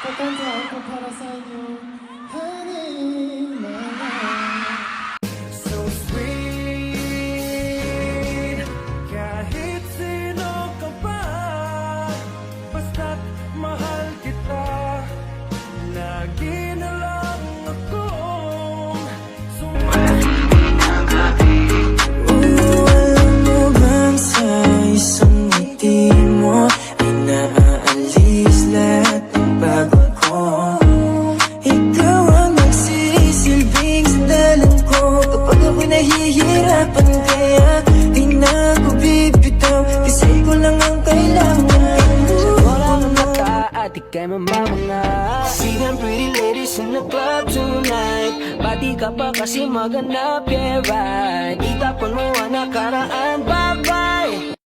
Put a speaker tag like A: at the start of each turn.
A: Kakanta ako para sa inyo, honey,
B: So sweet, kahit sino ka pa, basta't mahal kita, lagi na lang akong
C: Alam mo bang sa isang ngiti mo ay naaalis lahat ng bago ko? Ikaw ang nagsisilbing sandalan ko kapag ako'y nahihirapan, kaya di na ako bibitaw kasi ko lang ang kailangan.
B: wala nang mata at ika'y mamamanga. See them pretty ladies in the club tonight. Pati ka pa kasi maganda, yeah right. Itapon mo ang nakaraan, bye-bye.